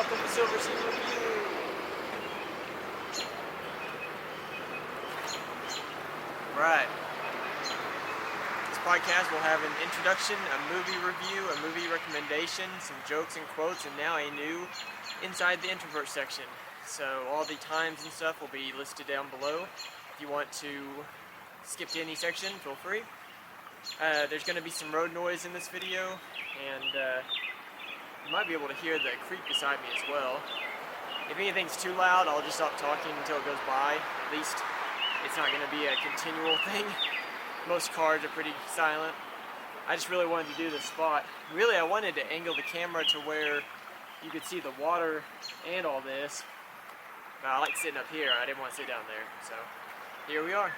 welcome to SilverC Review. Right. This podcast will have an introduction, a movie review, a movie recommendation, some jokes and quotes, and now a new Inside the Introvert section. So all the times and stuff will be listed down below. If you want to skip to any section, feel free. There's going to be some road noise in this video, and you might be able to hear the creek beside me as well. If anything's too loud, I'll just stop talking until it goes by. At least it's not going to be a continual thing. Most cars are pretty silent. I just really wanted to do this spot. Really, I wanted to angle the camera to where you could see the water and all this. I like sitting up here. I didn't want to sit down there, so here we are.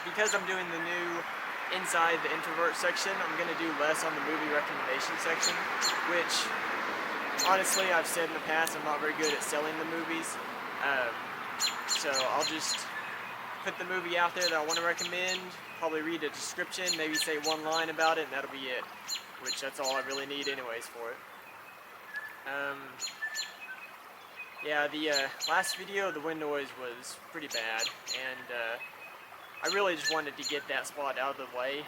Because I'm doing the new Inside the Introvert section, I'm going to do less on the movie recommendation section, which, honestly, I've said in the past, I'm not very good at selling the movies. So I'll just put the movie out there that I want to recommend, probably read a description, maybe say one line about it, and that'll be it. Which, that's all I really need anyways for it. Yeah, the last video, the wind noise was pretty bad, and I really just wanted to get that spot out of the way.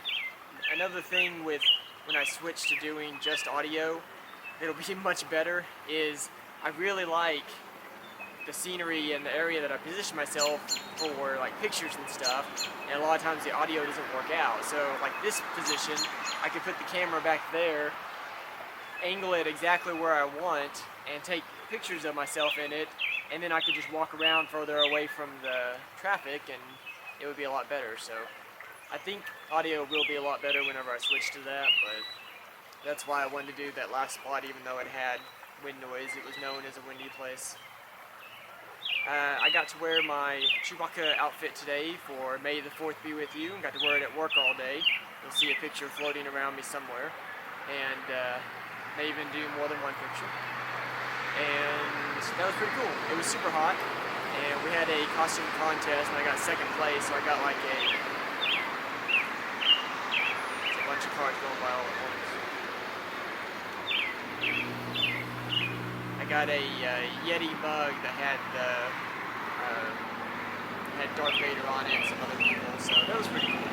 Another thing with when I switch to doing just audio, it'll be much better, is I really like the scenery and the area that I position myself for, like pictures and stuff, and a lot of times the audio doesn't work out. So like this position, I could put the camera back there, angle it exactly where I want, and take pictures of myself in it, and then I could just walk around further away from the traffic and it would be a lot better. So I think audio will be a lot better whenever I switch to that, but that's why I wanted to do that last spot even though it had wind noise. It was known as a windy place. I got to wear my Chewbacca outfit today for May the 4th be with you, and got to wear it at work all day. You'll see a picture floating around me somewhere, and may even do more than one picture. And that was pretty cool. It was super hot, and we had a costume contest, and I got second place, so I got like a bunch of cars going by all at once. I got a Yeti mug that had Darth Vader on it and some other people, so that was pretty cool.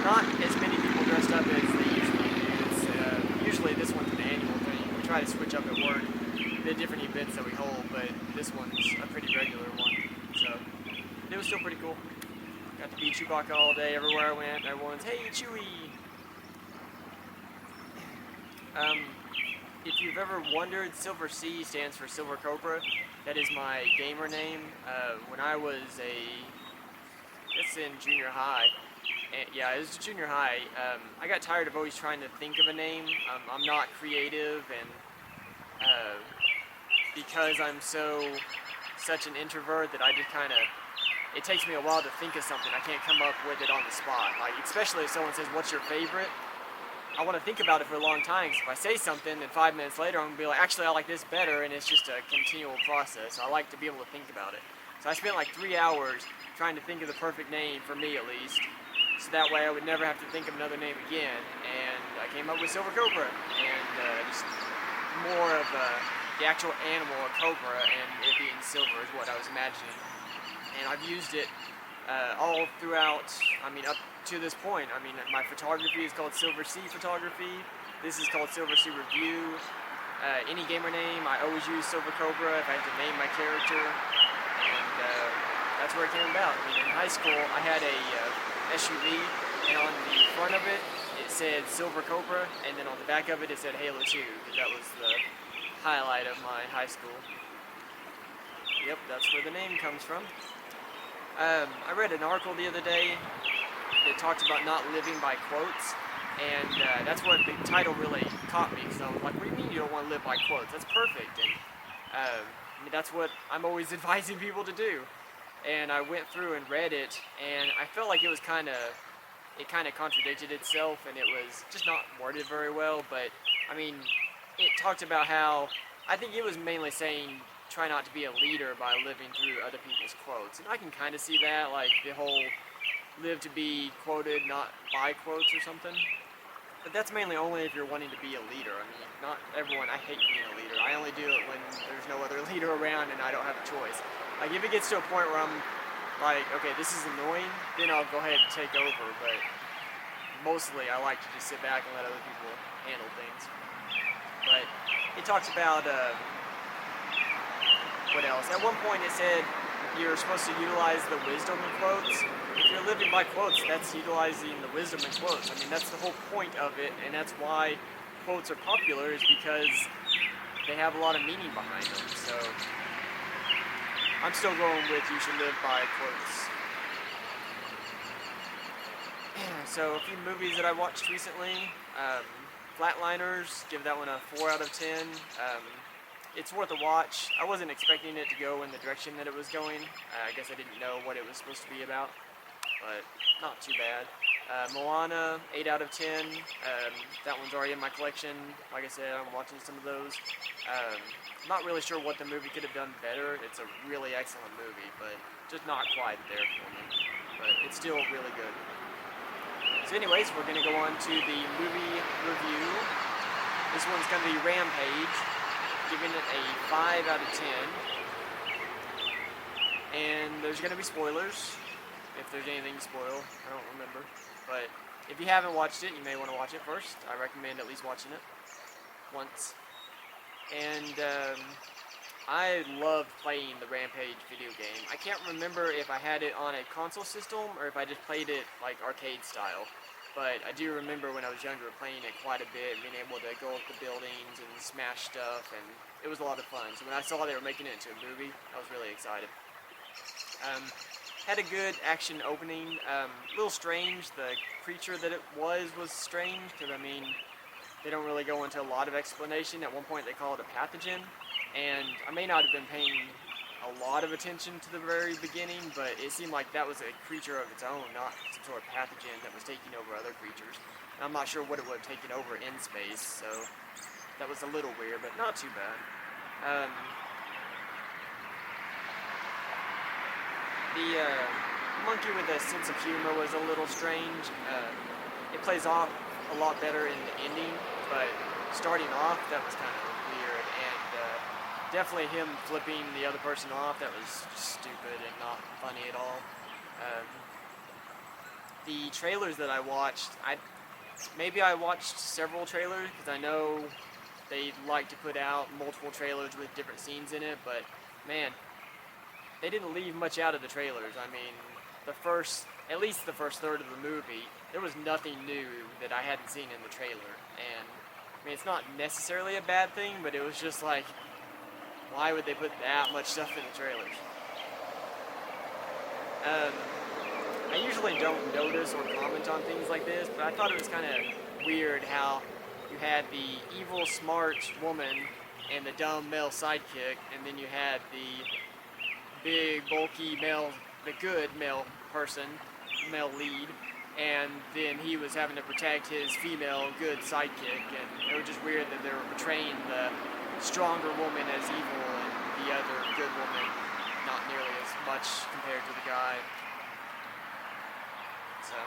Not as many people dressed up as they usually do. It's usually this one's an annual thing. We try to switch up at work the different events that we hold, but this one's a pretty regular one, so it was still pretty cool. Got to be Chewbacca all day, everywhere I went. Everyone's, hey, Chewie! If you've ever wondered, SilverC stands for Silver Cobra. That is my gamer name. When I was in junior high, yeah, it was junior high, I got tired of always trying to think of a name. I'm not creative, and because I'm such an introvert that I just kind of, it takes me a while to think of something. I can't come up with it on the spot. Like, especially if someone says, what's your favorite? I want to think about it for a long time, because if I say something, then 5 minutes later I'm going to be like, actually I like this better, and it's just a continual process. I like to be able to think about it. So I spent like 3 hours trying to think of the perfect name, for me at least, so that way I would never have to think of another name again, and I came up with Silver Cobra, and just more of the actual animal, a cobra, and it being silver is what I was imagining. And I've used it all throughout, I mean, up to this point. I mean, my photography is called SilverC Photography. This is called SilverC Review. Any gamer name, I always use Silver Cobra if I have to name my character. And that's where it came about. I mean, in high school, I had a SUV, and on the front of it, it said Silver Cobra, and then on the back of it, it said Halo 2, because that was the highlight of my high school. Yep, that's where the name comes from. I read an article the other day that talked about not living by quotes, and that's what the title really caught me, because I was like, what do you mean you don't want to live by quotes? That's perfect, and I mean, that's what I'm always advising people to do. And I went through and read it, and I felt like it was kind of contradicted itself, and it was just not worded very well, but I mean, it talked about how, I think it was mainly saying, try not to be a leader by living through other people's quotes. And I can kind of see that, like the whole live to be quoted, not by quotes or something. But that's mainly only if you're wanting to be a leader. I mean, not everyone, I hate being a leader. I only do it when there's no other leader around and I don't have a choice. Like, if it gets to a point where I'm like, okay, this is annoying, then I'll go ahead and take over, but mostly I like to just sit back and let other people handle things. But it talks about, what else? At one point it said you're supposed to utilize the wisdom in quotes. If you're living by quotes, that's utilizing the wisdom in quotes. I mean, that's the whole point of it, and that's why quotes are popular, is because they have a lot of meaning behind them. So I'm still going with you should live by quotes. So a few movies that I watched recently. Flatliners, give that one a 4 out of 10. It's worth a watch. I wasn't expecting it to go in the direction that it was going. I guess I didn't know what it was supposed to be about, but not too bad. Moana, 8 out of 10. That one's already in my collection. Like I said, I'm watching some of those. Not really sure what the movie could have done better. It's a really excellent movie, but just not quite there for me. But it's still really good. So anyways, we're going to go on to the movie review. This one's going to be Rampage, giving it a 5 out of 10. And there's going to be spoilers, if there's anything to spoil. I don't remember. But if you haven't watched it, you may want to watch it first. I recommend at least watching it once. And I love playing the Rampage video game. I can't remember if I had it on a console system or if I just played it like arcade style. But I do remember when I was younger playing it quite a bit, being able to go up the buildings and smash stuff, and it was a lot of fun. So when I saw they were making it into a movie, I was really excited. Had a good action opening. A little strange, the creature that it was strange, because I mean, they don't really go into a lot of explanation. At one point they call it a pathogen, and I may not have been paying a lot of attention to the very beginning, but it seemed like that was a creature of its own, not some sort of pathogen that was taking over other creatures. And I'm not sure what it would have taken over in space, so that was a little weird, but not too bad. The monkey with a sense of humor was a little strange. It plays off a lot better in the ending, but starting off, that was kind of weird, and definitely him flipping the other person off, that was stupid and not funny at all. The trailers that I watched, maybe I watched several trailers, because I know they like to put out multiple trailers with different scenes in it, but man, they didn't leave much out of the trailers. I mean, at least the first third of the movie, there was nothing new that I hadn't seen in the trailer, and I mean, it's not necessarily a bad thing, but it was just like, why would they put that much stuff in the trailers? I usually don't notice or comment on things like this, but I thought it was kind of weird how you had the evil, smart woman and the dumb male sidekick, and then you had the big, bulky male, the good male person, male lead, and then he was having to protect his female, good sidekick, and it was just weird that they were portraying the stronger woman as evil and the other good woman not nearly as much compared to the guy. So,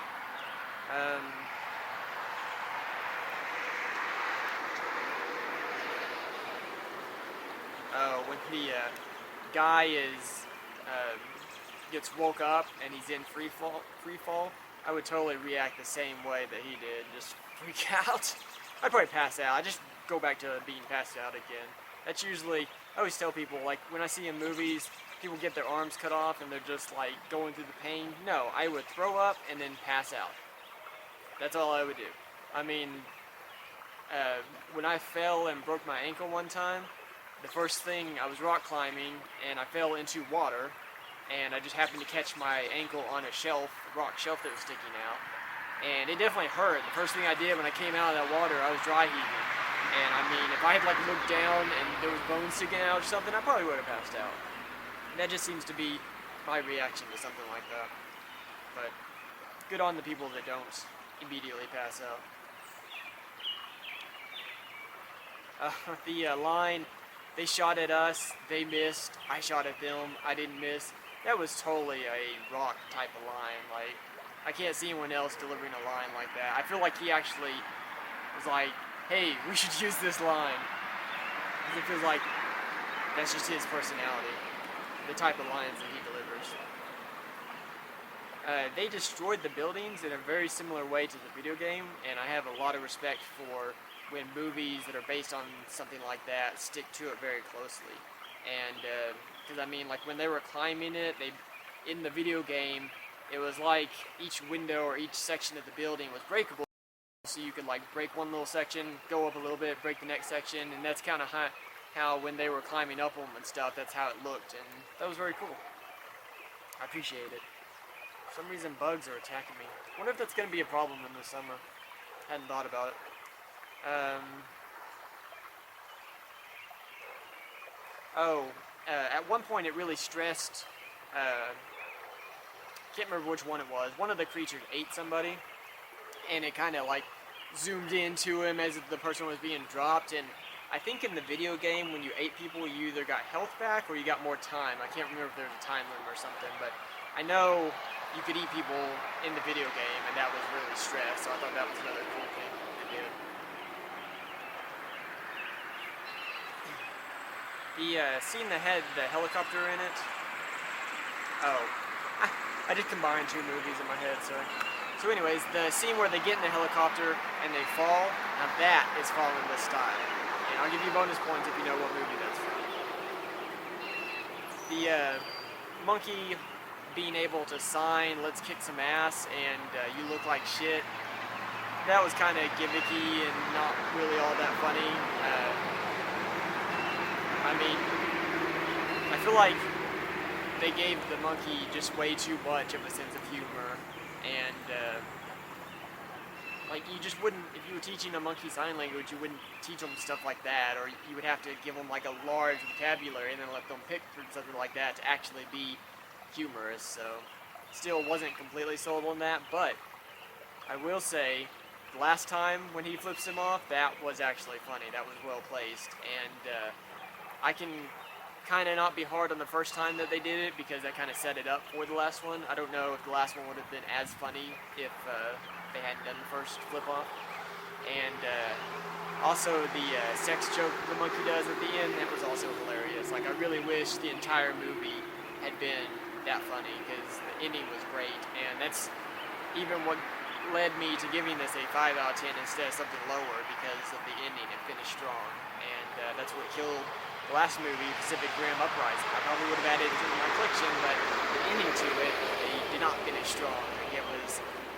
when the guy gets woke up and he's in free fall, I would totally react the same way that he did, just freak out. I'd probably pass out. I just go back to being passed out again. That's usually, I always tell people, like, when I see in movies, people get their arms cut off and they're just, like, going through the pain. No, I would throw up and then pass out. That's all I would do. I mean, when I fell and broke my ankle one time, the first thing, I was rock climbing and I fell into water, and I just happened to catch my ankle on a shelf, a rock shelf that was sticking out. And it definitely hurt. The first thing I did when I came out of that water, I was dry heaving. And I mean, if I had like looked down and there was bones sticking out or something, I probably would have passed out. And that just seems to be my reaction to something like that. But good on the people that don't immediately pass out. The line, they shot at us, they missed, I shot at them, I didn't miss. That was totally a Rock type of line. Like, I can't see anyone else delivering a line like that. I feel like he actually was like, hey, we should use this line. Because it feels like that's just his personality, the type of lines that he delivers. They destroyed the buildings in a very similar way to the video game, and I have a lot of respect for when movies that are based on something like that stick to it very closely. And because I mean, like when they were climbing it, in the video game, it was like each window or each section of the building was breakable, so you could like break one little section, go up a little bit, break the next section, and that's kind of how when they were climbing up them and stuff, that's how it looked, and that was very cool. I appreciate it. For some reason, bugs are attacking me. I wonder if that's going to be a problem in the summer. Hadn't thought about it. At one point it really stressed, can't remember which one it was. One of the creatures ate somebody, and it kind of like zoomed into him as if the person was being dropped, and I think in the video game, when you ate people, you either got health back or you got more time. I can't remember if there was a time limit or something, but I know you could eat people in the video game, and that was really stress, so I thought that was another cool thing they did. The scene that had the helicopter in it, I just combined two movies in my head, sorry. So anyways, the scene where they get in the helicopter and they fall, now that is following this style. And I'll give you bonus points if you know what movie that's from. The monkey being able to sign, let's kick some ass, and you look like shit, that was kind of gimmicky and not really all that funny. I mean, I feel like they gave the monkey just way too much of a sense of humor, and like you just wouldn't, if you were teaching a monkey sign language, you wouldn't teach them stuff like that, or you would have to give them like a large vocabulary and then let them pick for something like that to actually be humorous. So still wasn't completely sold on that, but I will say the last time when he flips him off, that was actually funny. That was well placed, and I can kind of not be hard on the first time that they did it because that kind of set it up for the last one. I don't know if the last one would have been as funny if they hadn't done the first flip off. And also the sex joke the monkey does at the end, that was also hilarious. Like I really wish the entire movie had been that funny because the ending was great, and that's even what led me to giving this a 5 out of 10 instead of something lower because of the ending. It finished strong, and that's what killed the last movie, Pacific Rim Uprising. I probably would have added it to my collection, but the ending to it, they did not finish strong.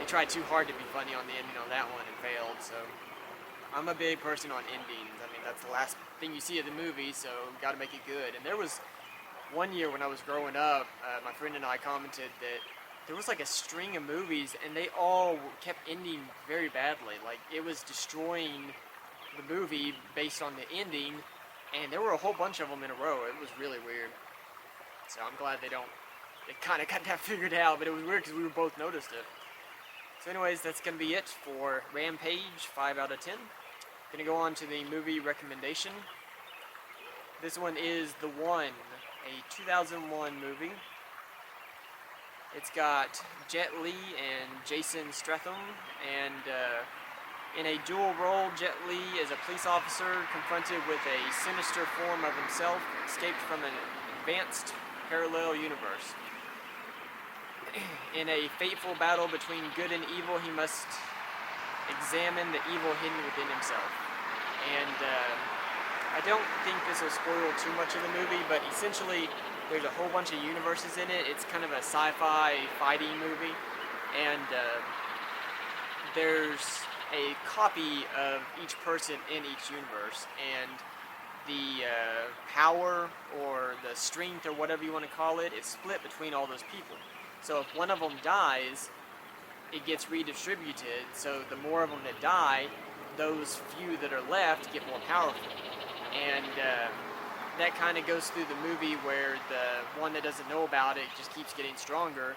They tried too hard to be funny on the ending on that one and failed, so I'm a big person on endings. I mean, that's the last thing you see of the movie, so got to make it good. And there was one year when I was growing up, my friend and I commented that there was like a string of movies, and they all kept ending very badly. Like, it was destroying the movie based on the ending, and there were a whole bunch of them in a row. It was really weird. So I'm glad they kind of got that figured out, but it was weird because we both noticed it. So anyways, that's going to be it for Rampage, 5 out of 10. Going to go on to the movie recommendation. This one is The One, a 2001 movie. It's got Jet Li and Jason Statham, and in a dual role, Jet Li is a police officer confronted with a sinister form of himself, escaped from an advanced parallel universe. In a fateful battle between good and evil, he must examine the evil hidden within himself. And I don't think this will spoil too much of the movie, but essentially there's a whole bunch of universes in it. It's kind of a sci-fi fighting movie, and there's a copy of each person in each universe, and the power or the strength or whatever you want to call it is split between all those people. So if one of them dies, it gets redistributed, so the more of them that die, those few that are left get more powerful. And that kind of goes through the movie where the one that doesn't know about it just keeps getting stronger,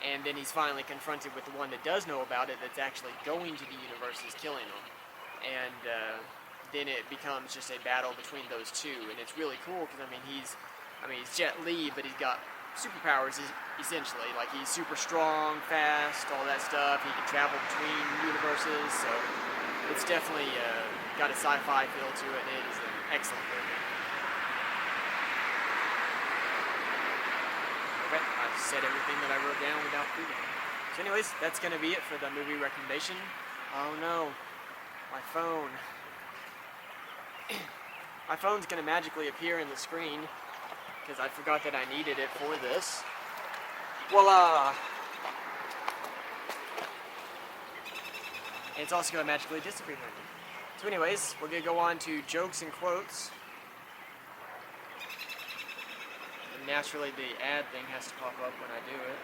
and then he's finally confronted with the one that does know about it that's actually going to the universes, killing them. And then it becomes just a battle between those two, and it's really cool because he's Jet Li, but he's got superpowers essentially. Like, he's super strong, fast, all that stuff. He can travel between universes, so it's definitely got a sci-fi feel to it, and it is an excellent movie. Okay, I've said everything that I wrote down without reading. So anyways, that's going to be it for the movie recommendation. Oh no, my phone. My phone's going to magically appear in the screen because I forgot that I needed it for this. Voila! And it's also going to magically disappear. So anyways, we're going to go on to jokes and quotes. And naturally the ad thing has to pop up when I do it.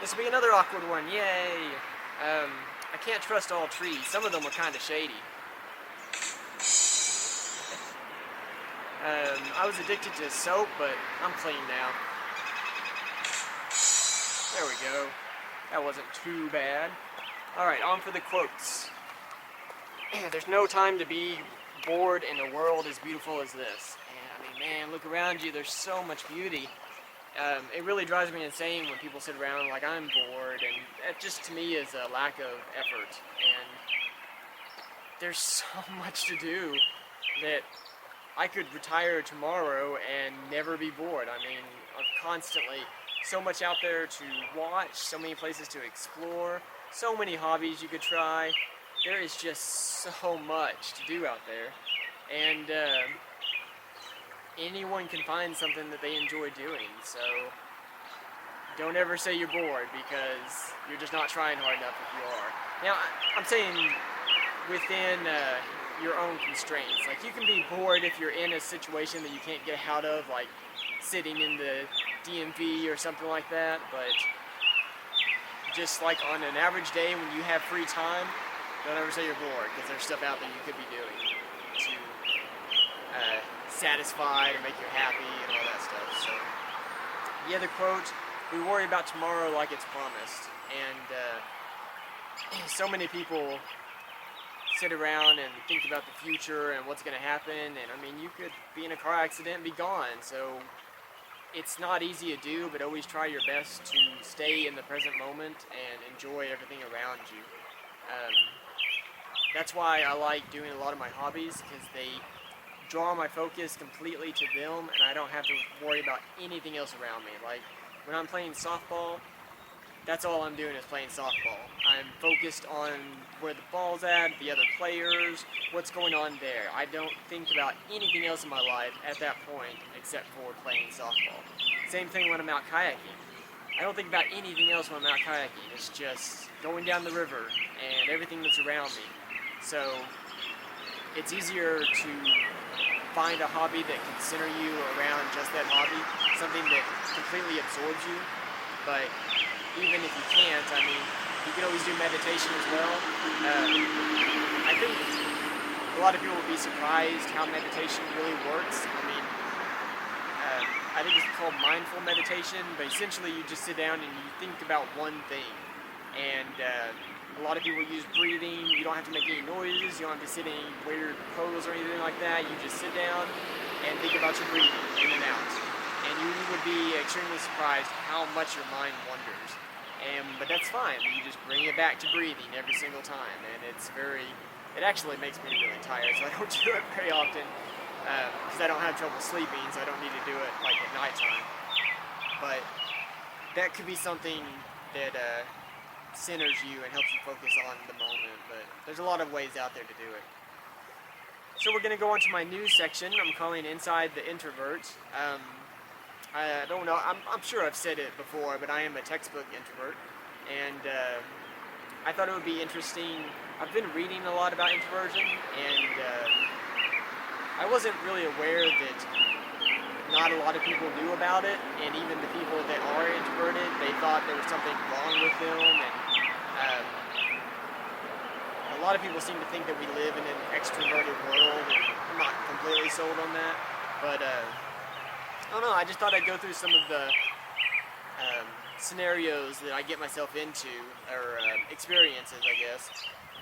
This will be another awkward one, yay! I can't trust all trees. Some of them are kind of shady. I was addicted to soap, but I'm clean now. There we go. That wasn't too bad. Alright, on for the quotes. There's no time to be bored in a world as beautiful as this. And I mean, man, look around you, there's so much beauty. It really drives me insane when people sit around like I'm bored, and that just to me is a lack of effort. And there's so much to do that I could retire tomorrow and never be bored. I mean, constantly so much out there to watch, so many places to explore, so many hobbies you could try. There is just so much to do out there, and anyone can find something that they enjoy doing. So don't ever say you're bored, because you're just not trying hard enough if you are. Now, I'm saying within your own constraints. Like, you can be bored if you're in a situation that you can't get out of, like sitting in the DMV or something like that, but just like on an average day when you have free time, don't ever say you're bored, because there's stuff out there you could be doing to satisfy or make you happy and all that stuff. So the other quote, we worry about tomorrow like it's promised. And so many people sit around and think about the future and what's going to happen, and I mean, you could be in a car accident and be gone. So it's not easy to do, but always try your best to stay in the present moment and enjoy everything around you. That's why I like doing a lot of my hobbies, because they draw my focus completely to them, and I don't have to worry about anything else around me. Like when I'm playing softball, that's all I'm doing is playing softball. I'm focused on where the ball's at, the other players, what's going on there. I don't think about anything else in my life at that point except for playing softball. Same thing when I'm out kayaking. I don't think about anything else when I'm out kayaking. It's just going down the river and everything that's around me. So it's easier to find a hobby that can center you around just that hobby, something that completely absorbs you. But even if you can't, I mean, you can always do meditation as well. I think a lot of people would be surprised how meditation really works. I mean, I think it's called mindful meditation, but essentially you just sit down and you think about one thing. And a lot of people use breathing. You don't have to make any noises. You don't have to sit in any weird pose or anything like that. You just sit down and think about your breathing in and out. And you would be extremely surprised how much your mind wanders. But that's fine. You just bring it back to breathing every single time. And it actually makes me really tired, so I don't do it very often. Because I don't have trouble sleeping, so I don't need to do it like at nighttime. But that could be something that centers you and helps you focus on the moment. But there's a lot of ways out there to do it. So we're going to go on to my news section. I'm calling Inside the Intorvert. I don't know, I'm sure I've said it before, but I am a textbook introvert, and I thought it would be interesting. I've been reading a lot about introversion, and I wasn't really aware that not a lot of people knew about it, and even the people that are introverted, they thought there was something wrong with them, and a lot of people seem to think that we live in an extroverted world, and I'm not completely sold on that, but I don't know, I just thought I'd go through some of the scenarios that I get myself into, or experiences, I guess,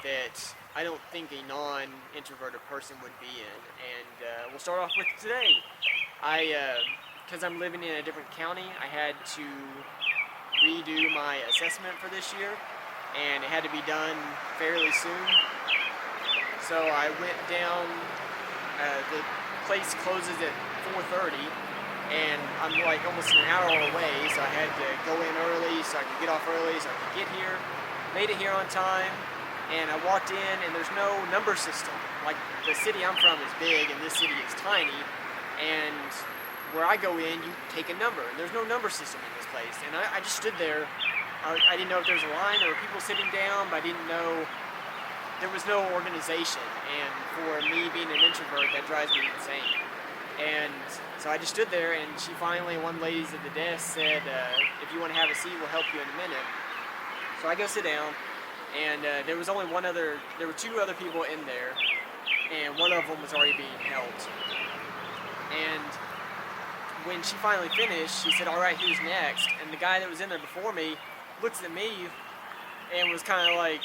that I don't think a non-introverted person would be in. And we'll start off with today. Because I'm living in a different county, I had to redo my assessment for this year. and it had to be done fairly soon. So I went down, the place closes at 4:30, and I'm like almost an hour away, so I had to go in early so I could get off early so I could get here. Made it here on time, and I walked in, and there's no number system. Like, the city I'm from is big and this city is tiny, and where I go in, you take a number, and there's no number system in this place. And I just stood there. I didn't know if there was a line, there were people sitting down, but I didn't know, there was no organization. And for me being an introvert, that drives me insane. And so I just stood there, and she finally, one lady's at the desk said, if you want to have a seat, we'll help you in a minute. So I go sit down, and there was only there were two other people in there, and one of them was already being helped. And when she finally finished, she said, all right, who's next? And the guy that was in there before me looks at me and was kind of like,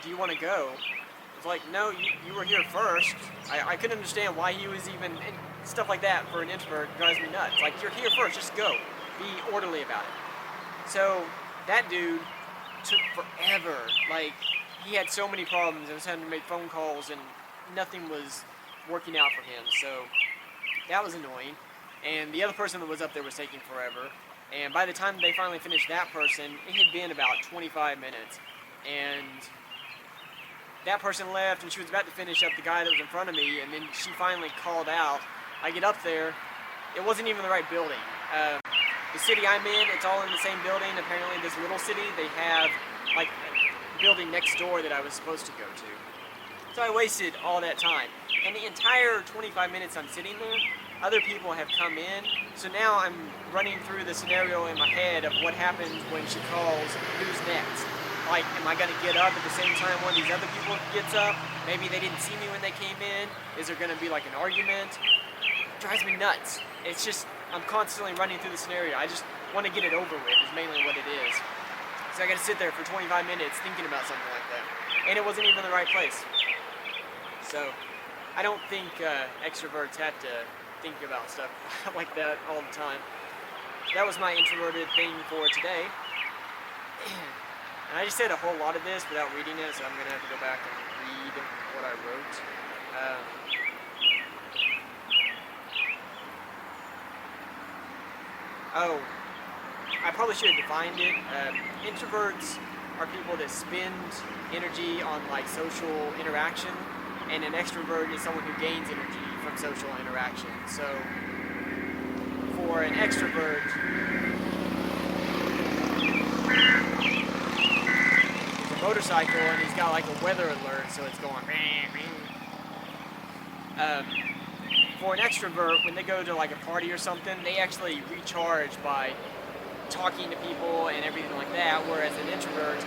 do you want to go? I was like, no, you were here first. I couldn't understand why he was even, stuff like that for an introvert drives me nuts. Like, you're here first, just go. Be orderly about it. So that dude took forever. Like, he had so many problems. I was having to make phone calls, and nothing was working out for him. So that was annoying. And the other person that was up there was taking forever. And by the time they finally finished that person, it had been about 25 minutes. And that person left, and she was about to finish up the guy that was in front of me, and then she finally called out. I get up there. It wasn't even the right building. The city I'm in, it's all in the same building. Apparently this little city, they have like a building next door that I was supposed to go to. So I wasted all that time. And the entire 25 minutes I'm sitting there, other people have come in. So now I'm running through the scenario in my head of what happens when she calls, who's next? Like, am I gonna get up at the same time one of these other people gets up? Maybe they didn't see me when they came in. Is there gonna be like an argument? It drives me nuts. It's just, I'm constantly running through the scenario. I just want to get it over with, is mainly what it is. So I gotta sit there for 25 minutes thinking about something like that. And it wasn't even the right place. So, I don't think extroverts have to think about stuff like that all the time. That was my introverted thing for today. And I just said a whole lot of this without reading it, so I'm gonna have to go back and read what I wrote. I probably should have defined it. Introverts are people that spend energy on like social interaction, and an extrovert is someone who gains energy from social interaction. So for an extrovert, there's a motorcycle and he's got like a weather alert, so it's going for an extrovert, when they go to like a party or something, they actually recharge by talking to people and everything like that, whereas an introvert,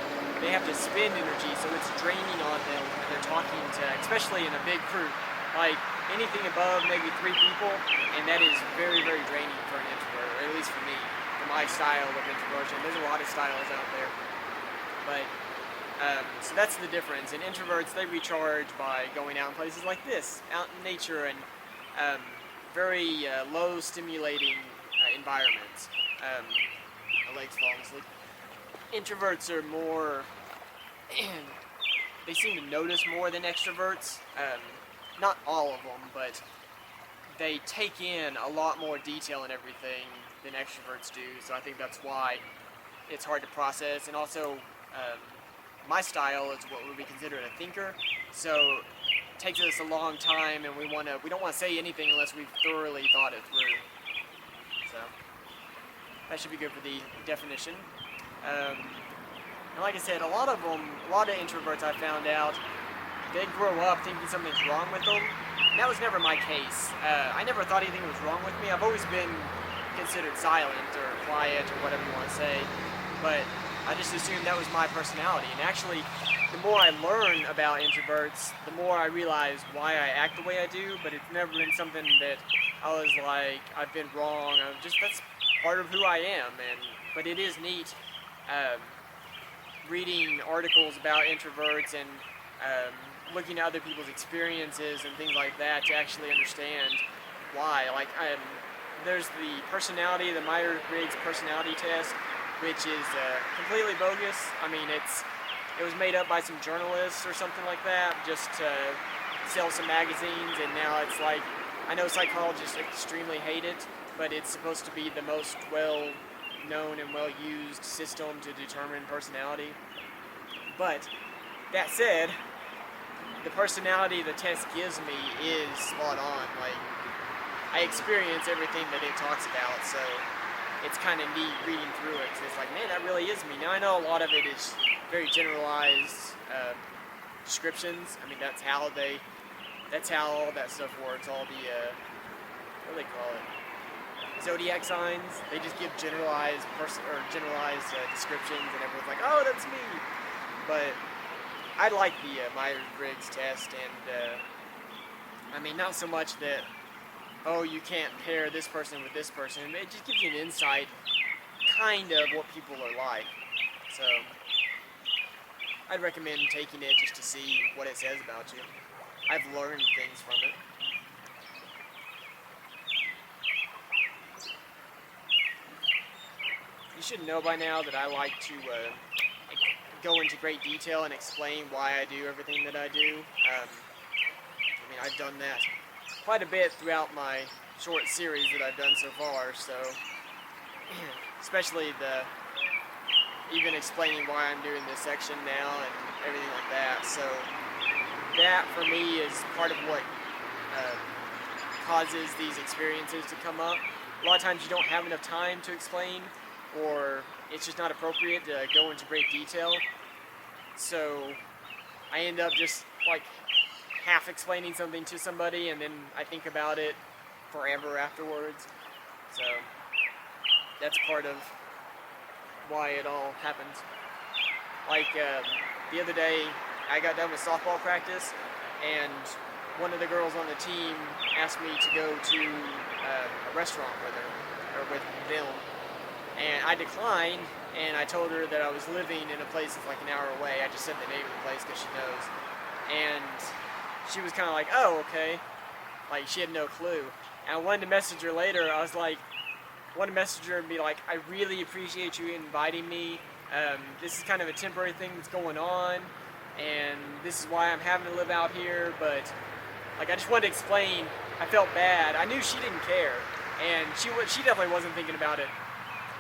they have to spend energy, so it's draining on them when they're talking to, especially in a big group, like anything above maybe 3 people, and that is very, very draining for an introvert, or at least for me, for my style of introversion. There's a lot of styles out there, but so that's the difference. And introverts, they recharge by going out in places like this, out in nature, and very low stimulating environments. My legs falling asleep. Introverts are more, they seem to notice more than extroverts. Not all of them, but they take in a lot more detail in everything than extroverts do, so I think that's why it's hard to process. And also, my style is what would be considered a thinker, so it takes us a long time, and we don't want to say anything unless we've thoroughly thought it through. So that should be good for the definition. And like I said, a lot of introverts I found out, they grow up thinking something's wrong with them. And that was never my case. I never thought anything was wrong with me. I've always been considered silent or quiet or whatever you want to say, but I just assumed that was my personality. And actually, the more I learn about introverts, the more I realize why I act the way I do, but it's never been something that I was like, I've been wrong. That's part of who I am. But it is neat reading articles about introverts and looking at other people's experiences and things like that to actually understand why. Like, there's the personality, the Myers-Briggs personality test, which is completely bogus. I mean, it was made up by some journalists or something like that, just to sell some magazines, and now it's like, I know psychologists extremely hate it, but it's supposed to be the most well-known and well-used system to determine personality. But that said, the personality the test gives me is spot on. Like, I experience everything that it talks about, so it's kind of neat reading through it, because it's like, man, that really is me. Now, I know a lot of it is very generalized descriptions. I mean, that's how all that stuff works. All the, what do they call it? Zodiac signs. They just give generalized descriptions, and everyone's like, oh, that's me. But I like the Myers-Briggs test, and I mean, not so much that, oh, you can't pair this person with this person. It just gives you an insight, kind of, what people are like. So I'd recommend taking it just to see what it says about you. I've learned things from it. You should know by now that I like to go into great detail and explain why I do everything that I do. I mean, I've done that quite a bit throughout my short series that I've done so far, so especially even explaining why I'm doing this section now and everything like that. So that for me is part of what causes these experiences to come up. A lot of times you don't have enough time to explain, or it's just not appropriate to go into great detail. So I end up just like half explaining something to somebody, and then I think about it forever afterwards. So that's part of why it all happens. Like the other day, I got done with softball practice, and one of the girls on the team asked me to go to a restaurant with her, or with them, and I declined, and I told her that I was living in a place that's like an hour away. I just said the name of the place because she knows, and she was kind of like, oh, okay, like she had no clue. And I wanted to message her later. I was like, wanted to message her and be like, I really appreciate you inviting me. This is kind of a temporary thing that's going on, and this is why I'm having to live out here, but like I just wanted to explain. I felt bad. I knew she didn't care, and she definitely wasn't thinking about it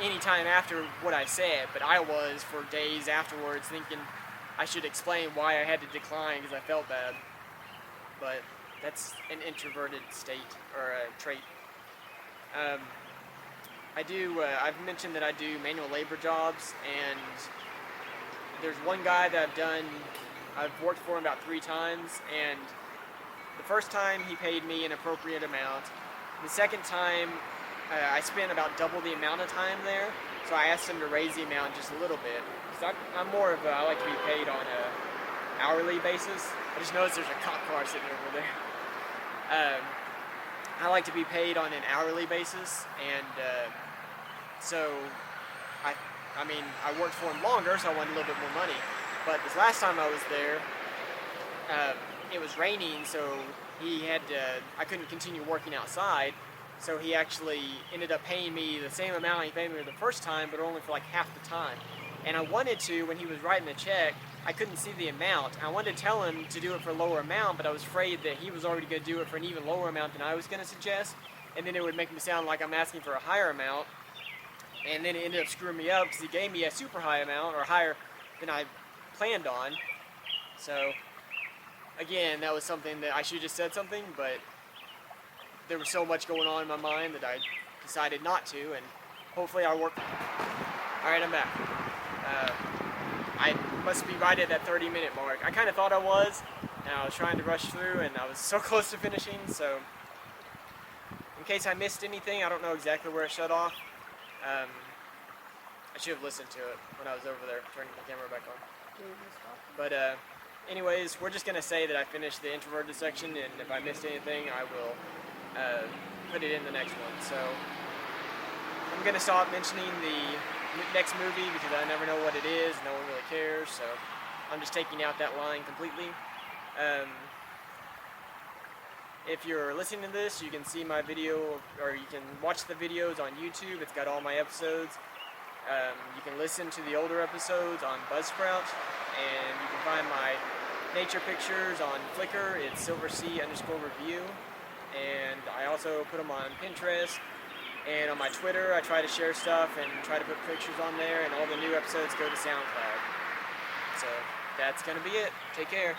any time after what I said, but I was for days afterwards thinking I should explain why I had to decline because I felt bad. But that's an introverted state, or a trait. I've mentioned that I do manual labor jobs, and there's one guy that I've worked for him about 3 times, and the first time he paid me an appropriate amount. The second time I spent about double the amount of time there, so I asked him to raise the amount just a little bit. Because I'm more of I like to be paid on an hourly basis. I just noticed there's a cop car sitting over there. I like to be paid on an hourly basis, and so I mean, I worked for him longer, so I wanted a little bit more money. But this last time I was there, it was raining, so I couldn't continue working outside. So he actually ended up paying me the same amount he paid me the first time, but only for like half the time. And I wanted to, when he was writing the check, I couldn't see the amount. I wanted to tell him to do it for a lower amount, but I was afraid that he was already going to do it for an even lower amount than I was going to suggest. And then it would make me sound like I'm asking for a higher amount. And then it ended up screwing me up because he gave me a super high amount, or higher than I planned on. So, again, that was something that I should have just said something, but there was so much going on in my mind that I decided not to, and hopefully I'll work. Alright, I'm back. I must be right at that 30-minute mark. I kind of thought I was, and I was trying to rush through, and I was so close to finishing, so in case I missed anything, I don't know exactly where it shut off. I should have listened to it when I was over there, turning the camera back on. But anyways, we're just going to say that I finished the introverted section, and if I missed anything, I will put it in the next one. So I'm going to stop mentioning the next movie because I never know what it is. No one really cares, so I'm just taking out that line completely. If you're listening to this, you can see my video, or you can watch the videos on YouTube. It's got all my episodes. You can listen to the older episodes on Buzzsprout. and you can find my nature pictures on Flickr. It's SilverC_review, and I also put them on Pinterest, and on my Twitter I try to share stuff and try to put pictures on there, and all the new episodes go to SoundCloud. So that's gonna be it. Take care.